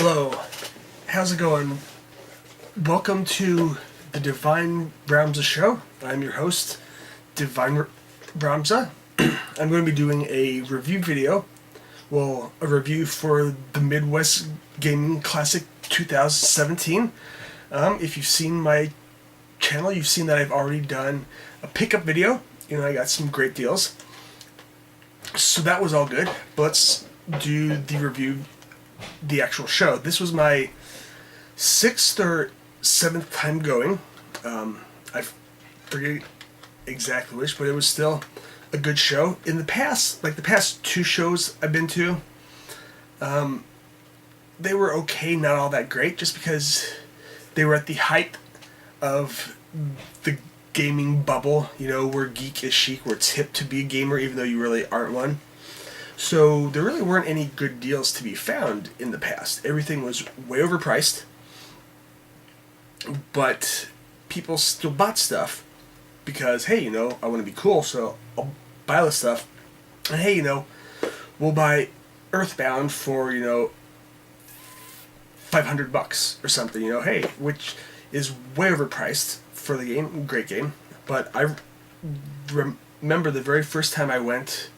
Hello, how's it going? Welcome to the Divine Brahmsa Show. I'm your host, Divine Brahmsa. I'm going to be doing a review video. Well, a review for the Midwest Gaming Classic 2017. If you've seen my channel, you've seen that I've already done a pickup video. I got some great deals. So that was all good. But let's do the review, the actual show. This was my 6th or 7th time going. I forget exactly which, but it was still a good show. In the past, like the past 2 shows I've been to, they were okay, not all that great, just because they were at the height of the gaming bubble, where geek is chic, where it's hip to be a gamer even though you really aren't one. So there really weren't any good deals to be found in the past. Everything was way overpriced, but people still bought stuff because, hey, I want to be cool, so I'll buy this stuff. And hey, we'll buy Earthbound for, $500 or something, hey, which is way overpriced for the game. Great game. But I remember the very first time I went,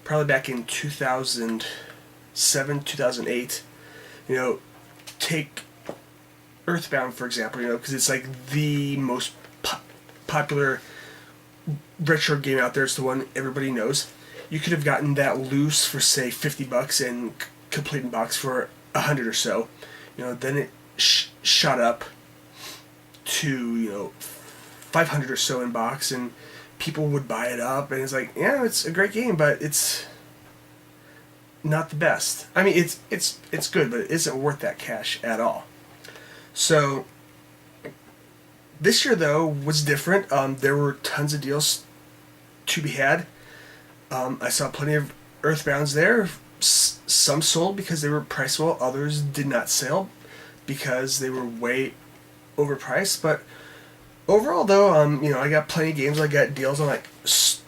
probably back in 2007, 2008, take Earthbound, for example, because it's like the most popular retro game out there. It's the one everybody knows. You could have gotten that loose for, say, $50 and complete in box for $100 or so. Then it shot up to, $500 or so in box, and people would buy it up, and it's like, yeah, it's a great game, but it's not the best. I mean, it's good, but it isn't worth that cash at all. So this year, though, was different. There were tons of deals to be had. I saw plenty of Earthbounds there. Some sold because they were priced well. Others did not sell because they were way overpriced. But overall, though, I got plenty of games. I got deals on like Starflight.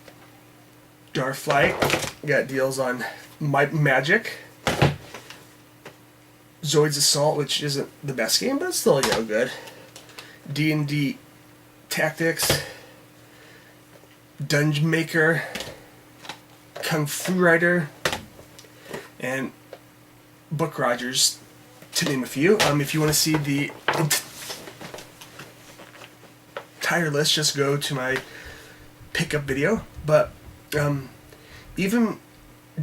I got deals on Magic. Zoid's Assault, which isn't the best game, but it's still good. D&D Tactics, Dungeon Maker, Kung Fu Rider, and Book Rogers, to name a few. If you want to see the entire list, just go to my pickup video. But even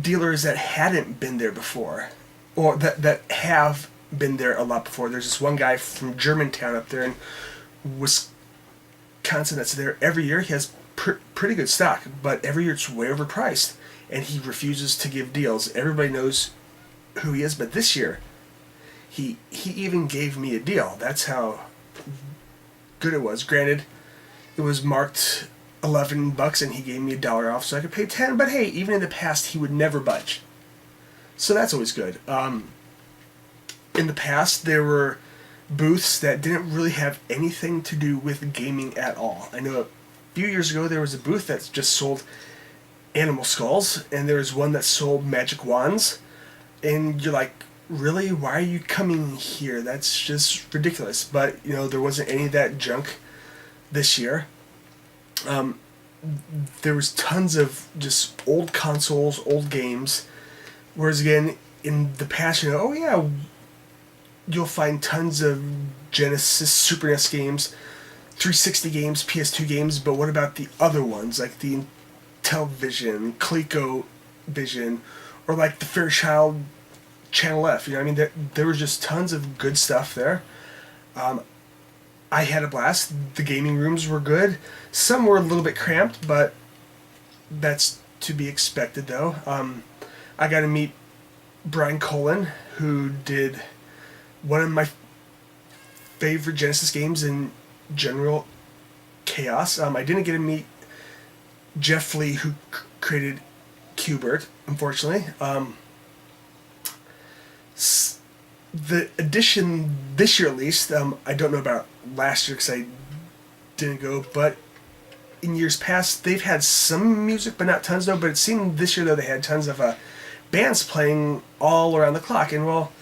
dealers that hadn't been there before, or that have been there a lot before. There's this one guy from Germantown up there in Wisconsin that's there every year. He has pretty good stock, but every year it's way overpriced, and he refuses to give deals. Everybody knows who he is, but this year he even gave me a deal. That's how good it was. Granted, it was marked $11 and he gave me $1 off, so I could pay $10. But hey, even in the past, he would never budge. So that's always good. In the past, there were booths that didn't really have anything to do with gaming at all. I know a few years ago there was a booth that just sold animal skulls, and there was one that sold magic wands. And you're like, really? Why are you coming here? That's just ridiculous. But, there wasn't any of that junk this year. There was tons of just old consoles, old games. Whereas again, in the past, oh yeah, you'll find tons of Genesis, Super NES games, 360 games, PS2 games, but what about the other ones, like the Intellivision, ColecoVision, or like the Fairchild Channel F? There was just tons of good stuff there. I had a blast. The gaming rooms were good. Some were a little bit cramped, but that's to be expected, though. I got to meet Brian Colin, who did one of my favorite Genesis games in General Chaos. I didn't get to meet Jeff Lee, who created Q*bert, unfortunately. The edition this year, at least, I don't know about last year because I didn't go, but in years past, they've had some music, but not tons, though. But it seemed this year, though, they had tons of bands playing all around the clock. And, well,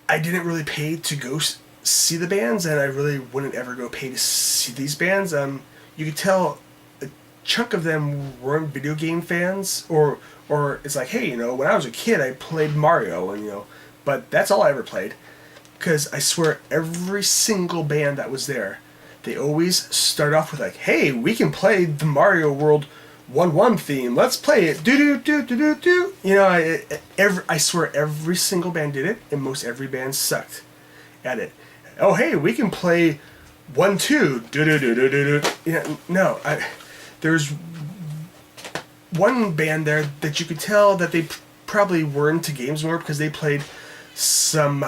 I didn't really pay to go see the bands, and I really wouldn't ever go pay to see these bands. You could tell a chunk of them weren't video game fans, or it's like, hey, when I was a kid, I played Mario, and but that's all I ever played. Because I swear, every single band that was there, they always start off with like, hey, we can play the Mario World 1-1 theme. Let's play it. Do do do do do do. I swear every single band did it, and most every band sucked at it. Oh, hey, we can play 1-2. Do do do do do do. No, there's one band there that you could tell that they probably were into games more because they played some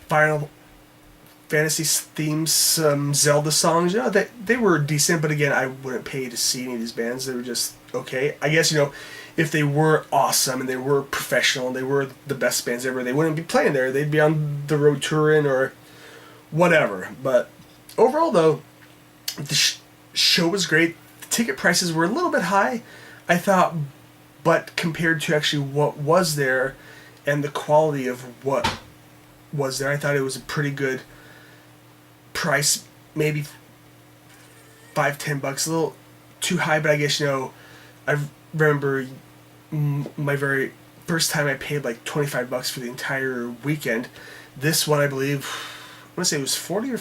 Final Fantasy themes, some Zelda songs. They were decent, but again, I wouldn't pay to see any of these bands. They were just okay. I guess, if they were awesome and they were professional and they were the best bands ever, they wouldn't be playing there. They'd be on the road touring or whatever. But overall, though, the show was great. The ticket prices were a little bit high, I thought, but compared to actually what was there and the quality of what was there, I thought it was a pretty good price. Maybe $5-10, a little too high, but I guess I remember my very first time I paid like $25 for the entire weekend. This one, I believe, I want to say it was 40 or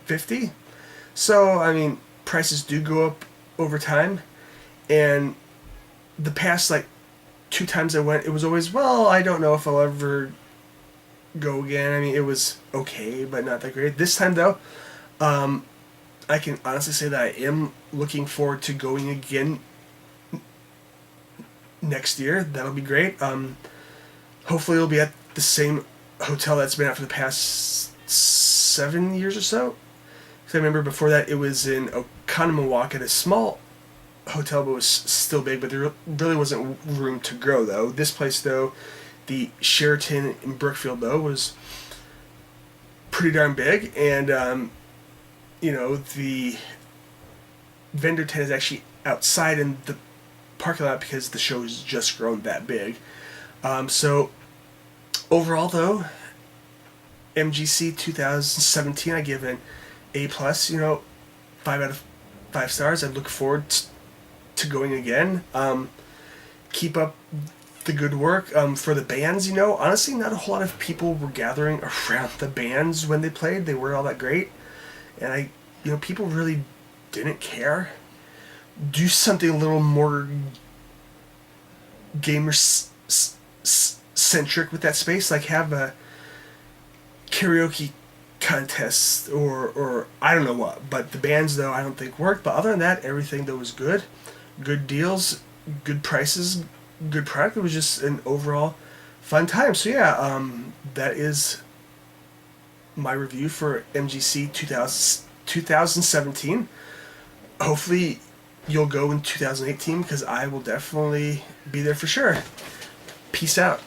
50. So I mean, prices do go up over time, and the past like 2 times I went, it was always, well, I don't know if I'll ever go again. I mean, it was okay, but not that great. This time, though, I can honestly say that I am looking forward to going again next year. That'll be great. Hopefully it'll be at the same hotel that's been out for the past 7 years or so. Because I remember before that it was in Oconomowoc at a small hotel, but it was still big, but there really wasn't room to grow, though. This place, though, the Sheraton in Brookfield, though, was pretty darn big, and the vendor tent is actually outside in the parking lot because the show has just grown that big. So overall, though, MGC 2017, I give an A+. 5 out of 5 stars. I look forward to going again. Keep up the good work. For the bands, honestly, not a whole lot of people were gathering around the bands when they played. They weren't all that great, and people really didn't care. Do something a little more gamer centric with that space, like have a karaoke contest or I don't know what. But the bands, though, I don't think worked. But other than that, everything though was good. Good deals, good prices, good product. It was just an overall fun time. So yeah, that is my review for MGC 2017. Hopefully you'll go in 2018 because I will definitely be there for sure. Peace out.